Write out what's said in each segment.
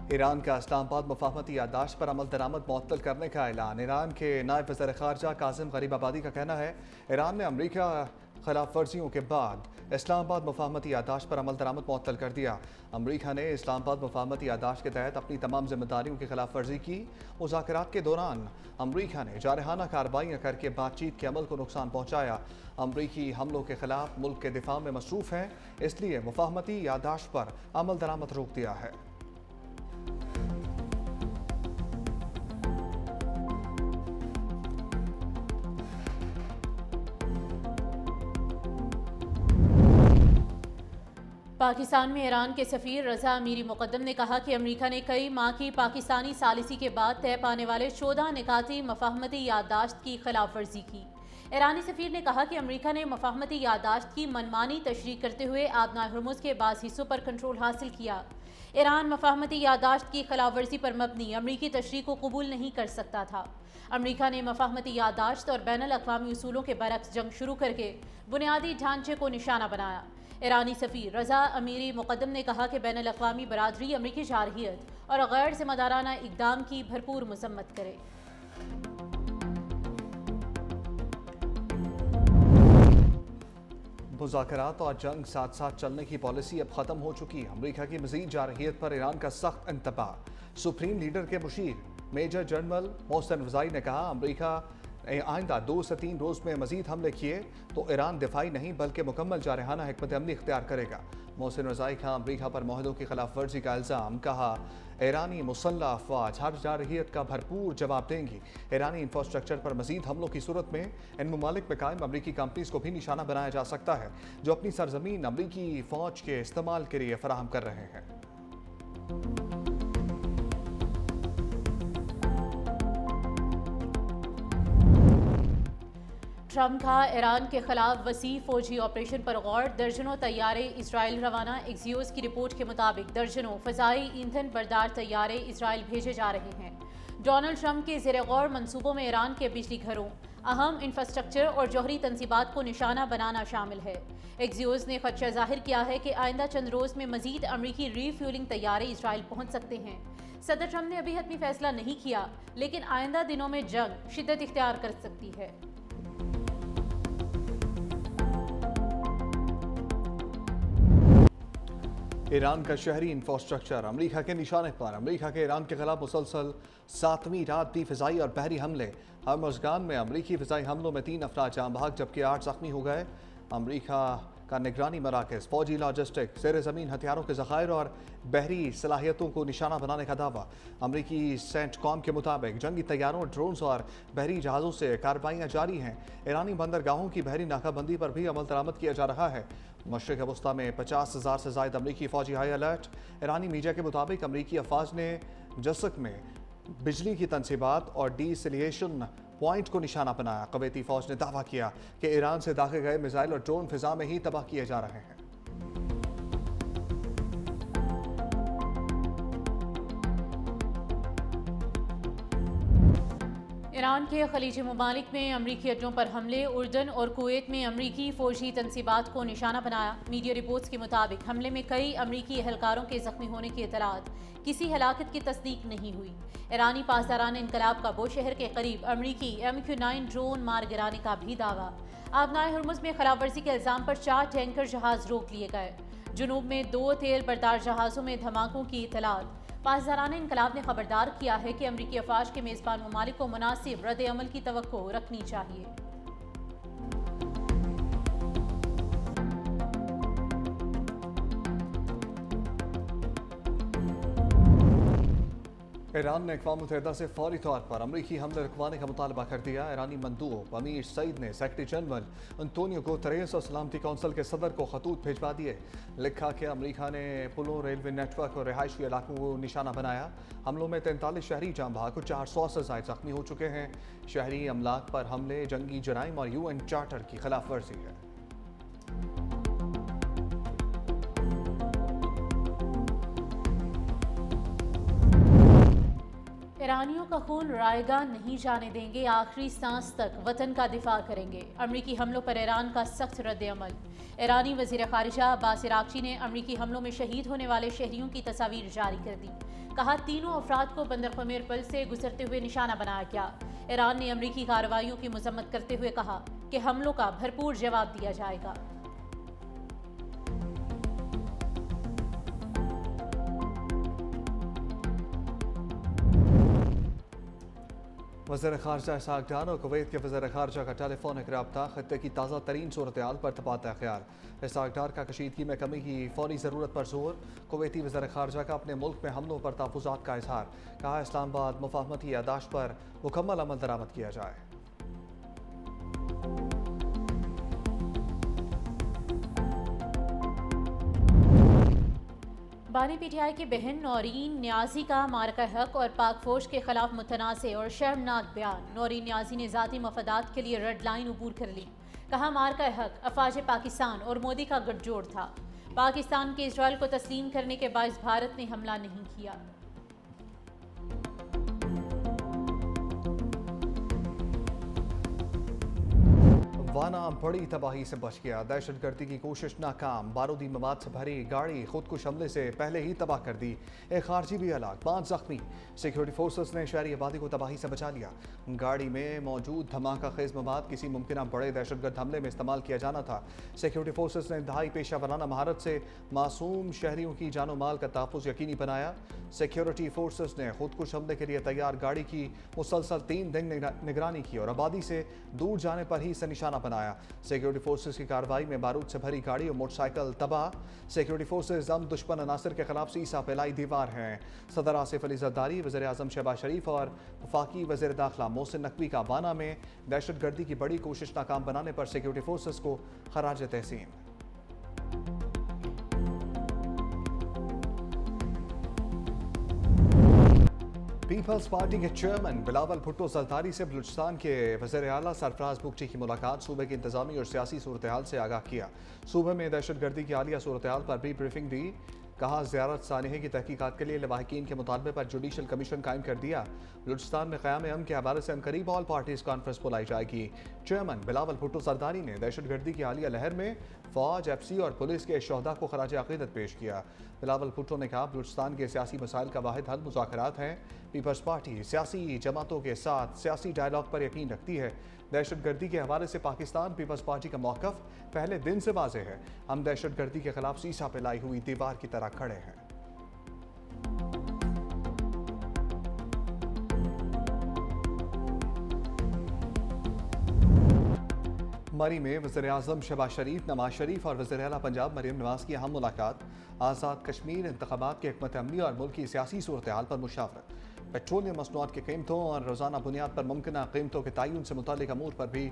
Iran का इस्लामाबाद मुफाहमती याददाश्त पर अमल दरामद मुअत्तल करने का ऐलान। ईरान के नायब वज़ीर ख़ारजा कासिम गरीबाबादी का कहना है, ईरान ने अमरीका खिलाफ वर्जियों के बाद इस्लामाबाद मुफाहमती याददाश्त पर अमल दरामद मुअत्तल कर दिया। अमरीका ने इस्लामाबाद मुफाहमती याददाश्त के तहत अपनी तमाम जिम्मेदारियों की खिलाफ वर्जी की। मुज़ाकरात के दौरान अमरीका ने जारहाना कार्रवाइयाँ करके बातचीत के अमल को नुकसान पहुँचाया। अमरीकी हमलों के खिलाफ मुल्क के दिफा में मसरूफ़ है, इसलिए मुफाहमती याददाश्त पर अमल दरामद रोक दिया है। पाकिस्तान में ईरान के सफ़ीर रज़ा अमीरी मुक़द्दम ने कहा कि अमरीका ने कई माह की पाकिस्तानी सालिसी के बाद तय पाने वाले 14 निकाती मफाहमती याददाश्त की खिलाफ वर्जी की। ईरानी सफ़ीर ने कहा कि अमरीका ने मफाहमती याददाश्त की मनमानी तशरीह करते हुए आबना हुर्मुज़ के बाज़ हिस्सों पर कंट्रोल हासिल किया। ईरान मफाहमती याददाश्त की खिलाफ वर्जी पर मबनी अमरीकी तशरीह को कबूल नहीं कर सकता था। अमरीका ने मफाहमती याददाश्त और बैनुल अक़वामी उसूलों के बरक्स जंग शुरू करके बुनियादी ढांचे को निशाना बनाया। ईरानी सफ़ीर रज़ा अमीरी मुक़द्दम ने कहा कि बैनुल अक़वामी बरादरी अमरीकी जारहियत और गैर ज़िम्मेदाराना इक़दाम की भरपूर मज़म्मत करे। मुज़ाकरात और जंग साथ साथ चलने की पॉलिसी अब ख़त्म हो चुकी है। अमरीका की मज़ीद जारहियत पर ईरान का सख्त इंतबाह। सुप्रीम लीडर के मुशीर मेजर जनरल मोहसिन रज़ाई ने कहा, अमरीका आइंदा 2 से 3 रोज़ में मज़ीद हमले किए तो ईरान दिफाई नहीं बल्कि मुकम्मल जारहाना हिकमत अमली इख्तियार करेगा। मोहसिन रज़ाई का अमरीका पर माहदों की खिलाफ वर्जी का इल्ज़ाम। कहा, ईरानी मुसल्लह अफवाज हर जारहियत का भरपूर जवाब देंगी। ईरानी इंफ्रास्ट्रक्चर पर मज़ीद हमलों की सूरत में इन ममालिक में कायम अमरीकी कंपनीज़ को भी निशाना बनाया जा सकता है, जो अपनी सरजमीन अमरीकी फ़ौज के इस्तेमाल के लिए फराहम कर रहे हैं। ट्रंप का ईरान के खिलाफ वसी फौजी ऑपरेशन पर गौर। दर्जनों तैयारे इसराइल रवाना। एक्सियोस की रिपोर्ट के मुताबिक दर्जनों फ़ज़ाई ईंधन बरदार तैयारे इसराइल भेजे जा रहे हैं। डोनाल्ड ट्रंप के ज़ेर गौर मनसूबों में ईरान के बिजली घरों, अहम इंफ्रास्ट्रक्चर और जौहरी तनसीबात को निशाना बनाना शामिल है। एक्सियोस ने खदशा जाहिर किया है कि आइंदा चंद रोज़ में मजीद अमरीकी रीफ्यूलिंग तैयारे इसराइल पहुँच सकते हैं। सदर ट्रंप ने अभी हतमी फैसला नहीं किया, लेकिन आइंदा दिनों में जंग शिद्दत इख्तियार कर सकती है। ईरान का शहरी इंफ्रास्ट्रक्चर अमरीका के निशाने पर। अमरीका के ईरान के खिलाफ मुसलसल 7वीं रात भी फ़िज़ाई और बहरी हमले। हर्मुज़गान में अमरीकी फ़िज़ाई हमलों में 3 अफराद जाँ बहक जबकि 8 ज़ख्मी हो गए। अमरीका का निगरानी मराकज़ फ़ौजी लॉजिस्टिक, ज़ेर ज़मीन हथियारों के ज़खायर और बहरी सलाहियतों को निशाना बनाने का दावा। अमरीकी सेंटकॉम के मुताबिक जंगी तैयारों, ड्रोन्स और बहरी जहाज़ों से कार्रवाइयाँ जारी हैं। ईरानी बंदरगाहों की बहरी नाकाबंदी पर भी अमल दरामद किया जा रहा है। मशरिक़ वस्ता में 50,000 से ज़ायद अमरीकी फ़ौजी हाई अलर्ट। ईरानी मीडिया के मुताबिक अमरीकी अफवाज ने जसक में बिजली की तनसीबात और डीसिलिएशन पॉइंट को निशाना बनाया। कुवैती फ़ौज ने दावा किया कि ईरान से दागे गए मिसाइल और ड्रोन फ़िज़ा में ही तबाह किए जा रहे हैं। ईरान के खलीजी ममालिक में अमरीकी अड्डों पर हमले। उर्दन और कुवैत में अमरीकी फ़ौजी तनसीबात को निशाना बनाया। मीडिया रिपोर्ट्स के मुताबिक हमले में कई अमरीकी एहलकारों के ज़ख्मी होने की इतलात, किसी हलाकत की तस्दीक नहीं हुई। ईरानी पासदारान इनकलाब का बोशहर के करीब अमरीकी MQ-9 ड्रोन मार गिराने का भी दावा। आबनाए हुर्मुज़ में खिलाफ वर्जी के इल्ज़ाम पर 4 टैंकर जहाज़ रोक लिए गए। जुनूब में 2 तेल बरदार जहाज़ों में धमाकों की इतलात। पासदारान इनकलाब ने खबरदार किया है कि अमरीकी अफवाज के मेज़बान ममालिक को मुनासिब रद्द अमल की तवक्को रखनी चाहिए। ईरान ने अक़वाम मुत्तहिदा से फौरी तौर पर अमरीकी हमले रुकवाने का मुतालबा कर दिया। ईरानी मंदूब अमीर सईद ने सेक्रेटरी जनरल अंतोनियो गुतेरेस और सलामती कौंसिल के सदर को खतूत भिजवा दिए। लिखा कि अमरीका ने पुलों, रेलवे नेटवर्क और रिहायशी इलाकों को निशाना बनाया। हमलों में 43 शहरी जाँ बहक और 400 से ज़ायद ज़ख्मी हो चुके हैं। शहरी अमलाक पर हमले जंगी जराइम और UN चार्टर की खिलाफ वर्जी है। ईरानियों का खून रायगा नहीं जाने देंगे, आखिरी सांस तक वतन का दिफा करेंगे। अमरीकी हमलों पर ईरान का सख्त रद्द अमल। ईरानी वज़ीर ख़ारिजा अब्बास इराक़ची ने अमरीकी हमलों में शहीद होने वाले शहरियों की तस्वीर जारी कर दी। कहा, तीनों अफराद को बंदर क़मीर पुल से गुजरते हुए निशाना बनाया गया। ईरान ने अमरीकी कार्रवाइयों की मजम्मत करते हुए कहा कि हमलों का भरपूर जवाब दिया जाएगा। वज़ीर ख़ारजा इसहाक़ डार और कुवैत के वज़ीर ख़ारजा का टेलीफोनिक रब्ता खत्ते की ताज़ा तरीन सूरत-ए-हाल पर तबादला ख्याल। इसहाक़ डार का कशीदगी में कमी की फ़ौरी ज़रूरत पर जोर। कुवैती वज़ीर ख़ारजा का अपने मुल्क में हमलों पर तहफ़्फ़ुज़ात का इज़हार। कहा, इस्लामाबाद मुफ़ाहमती यादाश्त पर मुकम्मल अमल दरामद किया जाए। बानी पीटीआई की बहन नौरीन न्याजी का मार्का हक और पाक फौज के खिलाफ मुतनाज़ और शर्मनाक बयान। नौरीन न्याजी ने ज़ाती मफादात के लिए रेड लाइन अबूर कर ली। कहा, मार्का हक अफवाज पाकिस्तान और मोदी का गठजोड़ था। पाकिस्तान के इसराइल को तस्लीम करने के बायस भारत ने हमला नहीं किया। वाना बड़ी तबाही से बच गया। दहशतगर्दी की कोशिश नाकाम। बारूदी मवाद से भरी गाड़ी खुदकुश हमले से पहले ही तबाह कर दी। एक खारजी भी हलाक, 5 जख्मी। सिक्योरिटी फोर्सेस ने शहरी आबादी को तबाही से बचा लिया। गाड़ी में मौजूद धमाका खेज मवाद किसी मुमकिन बड़े दहशतगर्द हमले में इस्तेमाल किया जाना था। सिक्योरिटी फोर्सेस ने इंतहाई पेशा वराना महारत से मासूम शहरियों की जानो माल का तहफ़्फ़ुज़ यकीनी बनाया। सिक्योरिटी फोर्सेस ने खुदकुश हमले के लिए तैयार गाड़ी की मुसलसल 3 दिन निगरानी की और आबादी से दूर जाने पर ही इसे निशाना बनाया। सिक्योरिटी फोर्सेस की कार्रवाई में बारूद से भरी गाड़ी और मोटरसाइकिल तबाह। सिक्योरिटी फोर्सेस हम दुश्मन अनासर के खिलाफ सीसा फैलाई दीवार हैं। सदर आसिफ अली जरदारी, वज़ीर आज़म शहबाज शरीफ और वफाकी वज़ीर दाखिला मोहसिन नकवी का वाना में दहशतगर्दी की बड़ी कोशिश नाकाम बनाने पर सिक्योरिटी फोर्सेस को खराज तहसीन। पीपल्स पार्टी के चेयरमैन बिलावल भुट्टो जरदारी से बलूचिस्तान के वज़ीर आला सरफराज बुगटी की मुलाकात। सूबे की इंतजामी और सियासी सूरत हाल से आगाह किया। सूबे में दहशतगर्दी की आलिया सूरत हाल पर भी ब्रीफिंग दी। कहा, ज़ियारत सानिहे की तहकीकात के लिए लवाहिकीन के मुतालबे पर जुडिशल कमीशन कायम कर दिया। बलूचिस्तान में क़याम अमन के हवाले से अनकरीब ऑल पार्टीज कॉन्फ्रेंस बुलाई जाएगी। चेयरमैन बिलावल भुट्टो जरदारी ने दहशतगर्दी की आलिया लहर में फ़ौज, एफसी और पुलिस के शहदा को खराज अक़ीदत पेश किया। बिलावल भुट्टो ने कहा, बलूचिस्तान के सियासी मसाइल का वाहिद हल मुज़ाकरात हैं। पीपल्स पार्टी सियासी जमातों के साथ सियासी डायलॉग पर यकीन रखती है। दहशतगर्दी के हवाले से पाकिस्तान पीपल्स पार्टी का मौक़िफ़ पहले दिन से वाज़ेह है। हम दहशतगर्दी के खिलाफ सीसा फैलाई हुई दीवार की तरह खड़े हैं। मरी में वज़ीर आज़म शहबाज शरीफ, नवाज शरीफ और वज़ीर आला पंजाब मरीम नवाज की अहम मुलाकात। आज़ाद कश्मीर इंतख़ाबात की हिकमत अमली और मुल्क की सियासी सूरत हाल पर मुशावरत। पेट्रोलियम मसनूआत की कीमतों और रोज़ाना बुनियाद पर मुमकिन कीमतों के तयन से मुताल्लिक़ अमूर पर भी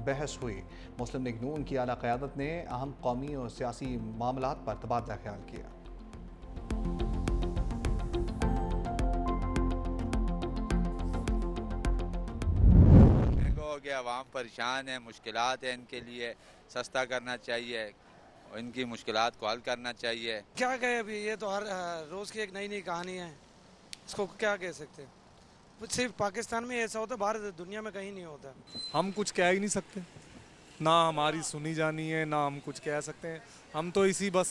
बहस हुई। मुस्लिम लीग नून की आला क़यादत ने अहम कौमी और सियासी मामलात पर तबादला ख्याल किया। कि आवाम परेशान है, मुश्किलात है, इनके लिए सस्ता करना चाहिए, इनकी मुश्किलात को हल करना चाहिए। क्या कहे अभी, ये तो हर रोज़ की एक नई नई कहानी है, इसको क्या कह सकते हैं। सिर्फ पाकिस्तान में ऐसा होता है, बाहर दुनिया में कहीं नहीं होता। हम कुछ कह ही नहीं सकते, ना हमारी सुनी जानी है, ना हम कुछ कह सकते हैं। हम तो इसी बस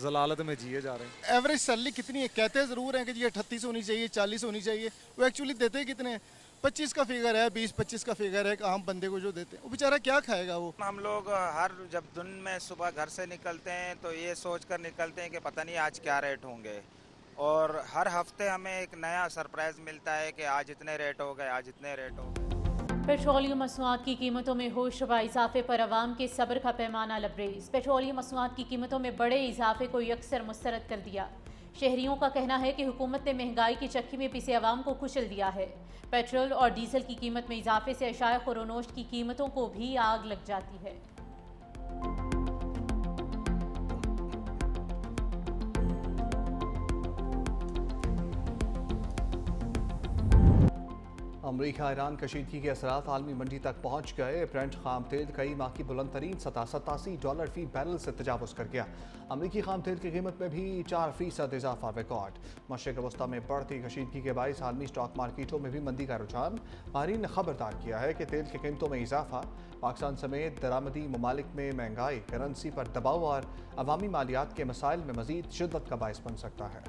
जलालत में जिए जा रहे हैं। एवरेज सैलरी कितनी है, कहते ज़रूर हैं कि जी 38 होनी चाहिए, 40 होनी चाहिए, वो एक्चुअली देते कितने हैं? 25 का फिगर है, 20-25 का फिगर है, एक आम बंदे को जो देते हैं, वो बेचारा क्या खाएगा वो। हम लोग हर जब दिन में सुबह घर से निकलते हैं तो ये सोच कर निकलते हैं कि पता नहीं आज क्या रेट होंगे, और हर हफ्ते हमें एक नया सरप्राइज़ मिलता है कि आज इतने रेट हो गए, आज इतने रेट हो गए। पेट्रोलियम मसनूआत की कीमतों में होशरुबा इजाफे पर अवाम के सब्र का पैमाना लबरेज। पेट्रोलियम मसनूआत की कीमतों में बड़े इजाफे को यकसर मुस्तरद कर दिया। शहरियों का कहना है कि हुकूमत ने महंगाई की चक्की में पिसे अवाम को कुचल दिया है। पेट्रोल और डीजल की कीमत में इजाफे से अशाया खुरोनोश की कीमतों को भी आग लग जाती है। अमरीका ईरान कशीदगी के असरात आलमी मंडी तक पहुंच गए। ब्रेंट खाम तेल कई माह की बुलंद तरीन सतह $87 फी बैरल से तजावुज़ कर गया। अमरीकी खाम तेल की कीमत में भी 4% इजाफा रिकॉर्ड। मशरिक़ वस्ता में बढ़ती कशीदगी के बायस आलमी स्टॉक मार्केटों में भी मंदी का रुझान। माहिरीन ने खबरदार किया है कि तेल की कीमतों में इजाफा पाकिस्तान समेत दरामदी ममालिक में महंगाई, करेंसी पर दबाव और अवामी मालियात के मसाइल में मज़ीद शिद्दत का बायस बन सकता है।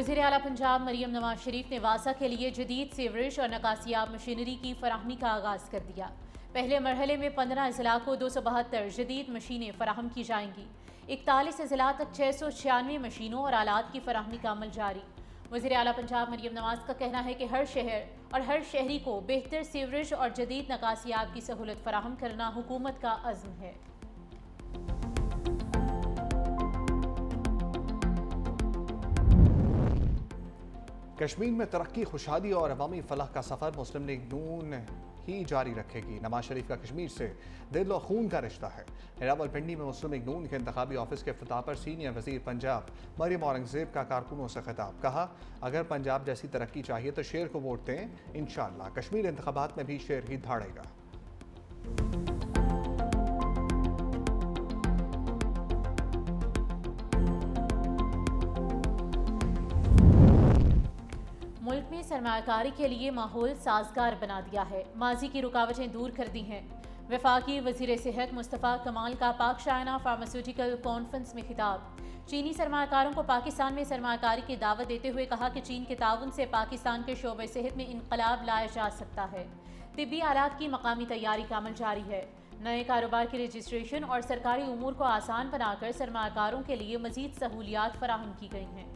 वज़ीर आला पंजाब मरियम नवाज शरीफ ने वासा के लिए जदीद सीवरेज और नकासियाब मशीनरी की फराहमी का आगाज़ कर दिया। पहले मरहले में 15 अजला को 272 जदीद मशीनें फराहम की जाएंगी। 41 अजला तक 696 मशीनों और आलात की फराहमी का अमल जारी। वज़ीर आला पंजाब मरियम नवाज का कहना है कि हर शहर और हर शहरी को बेहतर सीवरेज और जदीद नकासियाब की सहूलत फराहम करना हुकूमत का अज़्म है। कश्मीर में तरक्की, खुशहाली और अवामी फलाह का सफ़र मुस्लिम लीग नून ही जारी रखेगी। नवाज शरीफ का कश्मीर से दिल और खून का रिश्ता है। रावलपिंडी में मुस्लिम लीग नून के इंतखाबी ऑफिस के इफ्तिताह पर सीनियर वजीर पंजाब मरियम औरंगजेब का कारकुनों से खिताब। कहा, अगर पंजाब जैसी तरक्की चाहिए तो शेर को वोट दें, इंशाअल्लाह कश्मीर इंतखाबात में भी शेर ही धाड़ेगा। मुल्क में सरमायाकारी के लिए माहौल साजगार बना दिया है, माजी की रुकावटें दूर कर दी हैं। वफाकी वजीर सेहत मुस्तफ़ा कमाल का पाक चाइना फार्मास्यूटिकल कॉन्फ्रेंस में खिताब। चीनी सरमायाकारों को पाकिस्तान में सरमायाकारी की दावत देते हुए कहा कि चीन के ताउन से पाकिस्तान के शोबे सेहत में इनकलाब लाया जा सकता है। तिब्बी आलात की मकामी तैयारी का अमल जारी है। नए कारोबार की रजिस्ट्रेशन और सरकारी उमूर को आसान बनाकर सरमायाकारों के लिए मजीद सहूलियात फराहम की गई हैं।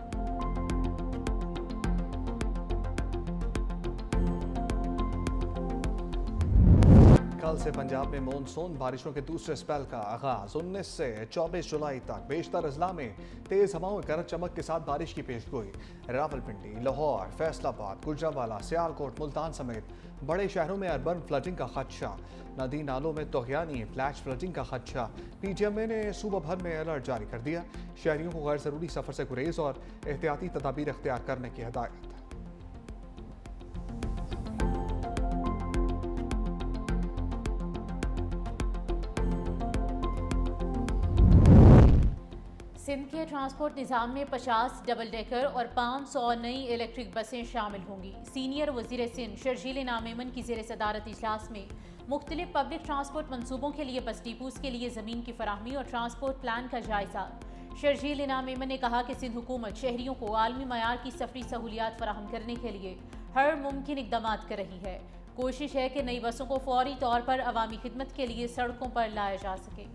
कल से पंजाब में मानसून बारिशों के दूसरे स्पेल का आगाज। 19 से 24 जुलाई तक बेशतर अजला में तेज हवाओं गरज चमक के साथ बारिश की पेशगोई। रावलपिंडी, लाहौर, फैसलाबाद, गुजरांवाला, सियालकोट, मुल्तान समेत बड़े शहरों में अर्बन फ्लडिंग का खदशा। नदी नालों में तोगयानी, फ्लैश फ्लडिंग का खदशा। PTMA ने सूबा भर में अलर्ट जारी कर दिया। शहरियों को गैर जरूरी सफर से गुरेज और एहतियाती तदाबीर इख्तियार करने की हिदायत। सिंध के ट्रांसपोर्ट निज़ाम में 50 डबल डेकर और 500 नई इलेक्ट्रिक बसें शामिल होंगी। सीनियर वजीर सिंध शर्जील इनाम मेमन की ज़ेर सदारत इजलास में मुख्तलिफ पब्लिक ट्रांसपोर्ट मनसूबों के लिए बस डिपोज़ के लिए ज़मीन की फराहमी और ट्रांसपोर्ट प्लान का जायज़ा। शर्जील इनाम मेमन ने कहा कि सिंध हुकूमत शहरियों को आलमी मयार की सफरी सहूलियात फराहम करने के लिए हर मुमकिन इक़दाम कर रही है। कोशिश है कि नई बसों को फौरी तौर पर अवामी खिदमत के लिए सड़कों पर लाया जा सके।